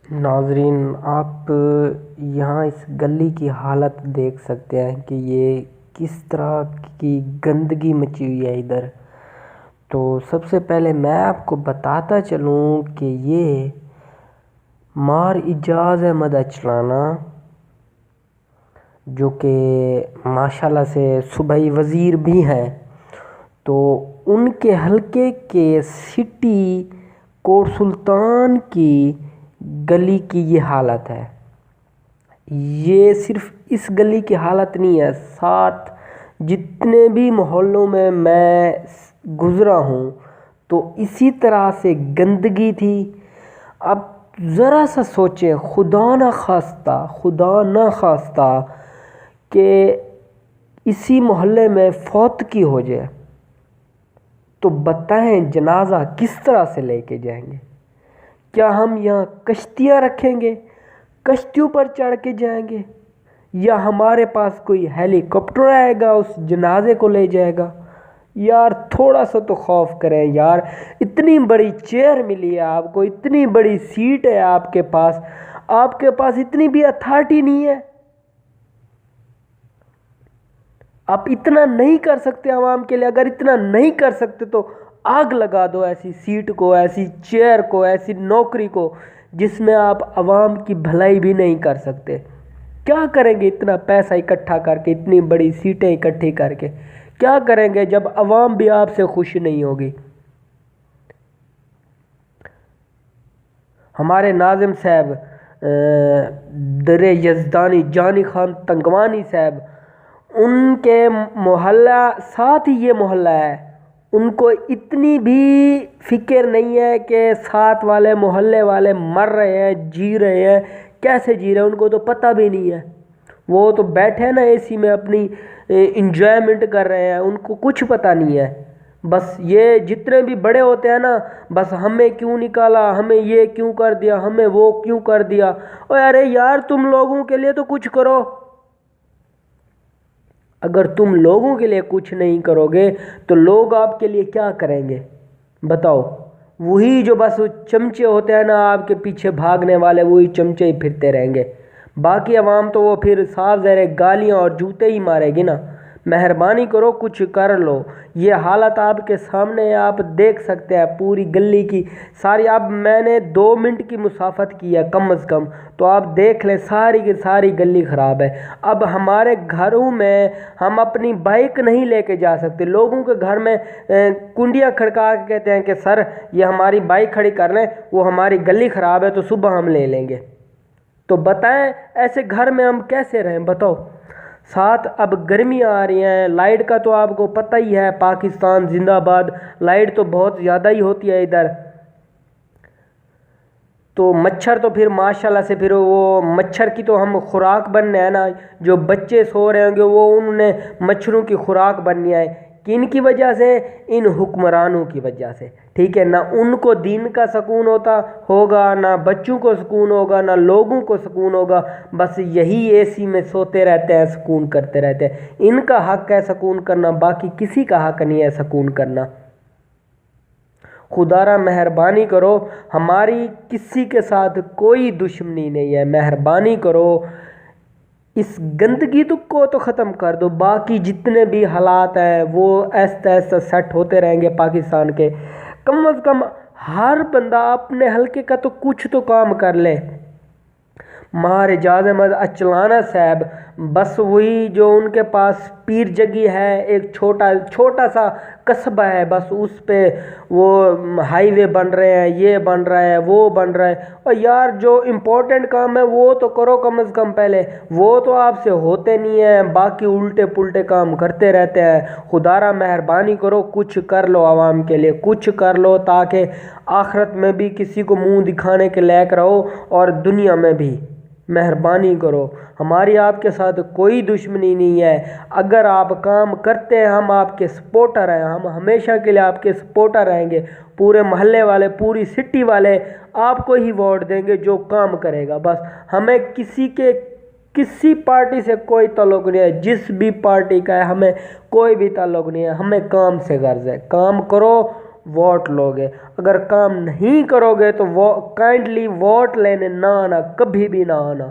ناظرین، آپ یہاں اس گلی کی حالت دیکھ سکتے ہیں کہ یہ کس طرح کی گندگی مچی ہوئی ہے ادھر۔ تو سب سے پہلے میں آپ کو بتاتا چلوں کہ یہ مار اعجاز احمد اچلانہ، جو کہ ماشاءاللہ سے صوبائی وزیر بھی ہیں، تو ان کے حلقے کے سٹی کوٹ سلطان کی گلی کی یہ حالت ہے۔ یہ صرف اس گلی کی حالت نہیں ہے، ساتھ جتنے بھی محلوں میں گزرا ہوں تو اسی طرح سے گندگی تھی۔ اب ذرا سا سوچیں، خدا نہ خواستہ کہ اسی محلے میں فوتگی ہو جائے تو بتائیں جنازہ کس طرح سے لے کے جائیں گے؟ کیا ہم یہاں کشتیاں رکھیں گے، کشتیوں پر چڑھ کے جائیں گے، یا ہمارے پاس کوئی ہیلی کاپٹر آئے گا اس جنازے کو لے جائے گا؟ یار تھوڑا سا تو خوف کریں یار، اتنی بڑی چیئر ملی ہے آپ کو، اتنی بڑی سیٹ ہے آپ کے پاس اتنی بھی اتھارٹی نہیں ہے؟ آپ اتنا نہیں کر سکتے عوام کے لیے؟ اگر اتنا نہیں کر سکتے تو آگ لگا دو ایسی سیٹ کو، ایسی چیئر کو، ایسی نوکری کو جس میں آپ عوام کی بھلائی بھی نہیں کر سکتے۔ کیا کریں گے اتنا پیسہ اکٹھا کر کے، اتنی بڑی سیٹیں اکٹھی کر کے؟ کیا کریں گے جب عوام بھی آپ سے خوش نہیں ہوگی؟ ہمارے ناظم صاحب در یزدانی جانی خان تنگوانی صاحب، ان کے محلہ ساتھ ہی یہ محلہ ہے، ان کو اتنی بھی فکر نہیں ہے کہ ساتھ والے محلے والے مر رہے ہیں، جی رہے ہیں، کیسے جی رہے ہیں ان کو تو پتہ بھی نہیں ہے۔ وہ تو بیٹھے نا اے سی میں اپنی انجوائمنٹ کر رہے ہیں، ان کو کچھ پتہ نہیں ہے۔ بس یہ جتنے بھی بڑے ہوتے ہیں نا، بس ہمیں کیوں نکالا، ہمیں یہ کیوں کر دیا، ہمیں وہ کیوں کر دیا۔ اوے ارے یار، تم لوگوں کے لیے تو کچھ کرو۔ اگر تم لوگوں کے لیے کچھ نہیں کرو گے تو لوگ آپ کے لیے کیا کریں گے؟ بتاؤ۔ وہی جو بس چمچے ہوتے ہیں نا آپ کے پیچھے بھاگنے والے، وہی چمچے ہی پھرتے رہیں گے، باقی عوام تو وہ پھر صاف ظاہر گالیاں اور جوتے ہی مارے گی نا۔ مہربانی کرو کچھ کر لو۔ یہ حالت آپ کے سامنے ہے، آپ دیکھ سکتے ہیں پوری گلی کی ساری۔ اب میں نے 2 منٹ کی مسافت کی ہے کم از کم، تو آپ دیکھ لیں ساری کی ساری گلی خراب ہے۔ اب ہمارے گھروں میں ہم اپنی بائک نہیں لے کے جا سکتے، لوگوں کے گھر میں کنڈیاں کھڑکا کے کہتے ہیں کہ سر یہ ہماری بائک کھڑی کر لیں، وہ ہماری گلی خراب ہے تو صبح ہم لے لیں گے۔ تو بتائیں ایسے گھر میں ہم کیسے رہیں؟ بتاؤ۔ ساتھ اب گرمیاں آ رہی ہیں، لائٹ کا تو آپ کو پتہ ہی ہے، پاکستان زندہ باد، لائٹ تو بہت زیادہ ہی ہوتی ہے ادھر۔ تو مچھر تو پھر ماشاءاللہ سے پھر وہ مچھر کی تو ہم خوراک بننے ہیں نا، جو بچے سو رہے ہوں گے وہ انہوں نے مچھروں کی خوراک بننی ہے۔ کن کی وجہ سے؟ ان حکمرانوں کی وجہ سے، ٹھیک ہے نا؟ ان کو دین کا سکون ہوگا، نہ بچوں کو سکون ہوگا، نہ لوگوں کو سکون ہوگا، بس یہی اے سی میں سوتے رہتے ہیں، سکون کرتے رہتے ہیں۔ ان کا حق ہے سکون کرنا، باقی کسی کا حق نہیں ہے سکون کرنا۔ خدا را مہربانی کرو، ہماری کسی کے ساتھ کوئی دشمنی نہیں ہے، مہربانی کرو اس گندگی کو تو ختم کر دو۔ باقی جتنے بھی حالات ہیں وہ ایسے ایسے سیٹ ہوتے رہیں گے پاکستان کے۔ کم از کم ہر بندہ اپنے حلقے کا تو کچھ تو کام کر لے۔ مار اعجاز احمد اچلانہ صاحب، بس وہی جو ان کے پاس پیر جگی ہے، ایک چھوٹا سا قصبہ ہے، بس اس پہ وہ ہائی وے بن رہے ہیں، یہ بن رہا ہے، وہ بن رہا ہے۔ اور یار جو امپورٹنٹ کام ہے وہ تو کرو کم از کم پہلے، وہ تو آپ سے ہوتے نہیں ہیں، باقی الٹے پلٹے کام کرتے رہتے ہیں۔ خدا را مہربانی کرو کچھ کر لو، عوام کے لیے کچھ کر لو، تاکہ آخرت میں بھی کسی کو منہ دکھانے کے لائق رہو اور دنیا میں بھی۔ مہربانی کرو، ہماری آپ کے ساتھ کوئی دشمنی نہیں ہے۔ اگر آپ کام کرتے ہیں ہم آپ کے سپورٹر ہیں، ہم ہمیشہ کے لیے آپ کے سپورٹر رہیں گے۔ پورے محلے والے، پوری سٹی والے آپ کو ہی ووٹ دیں گے جو کام کرے گا۔ بس ہمیں کسی پارٹی سے کوئی تعلق نہیں ہے، جس بھی پارٹی کا ہے ہمیں کوئی بھی تعلق نہیں ہے، ہمیں کام سے غرض ہے۔ کام کرو، ووٹ لوگے، اگر کام نہیں کرو گے تو کائنڈلی ووٹ لینے نہ آنا، کبھی بھی نہ آنا۔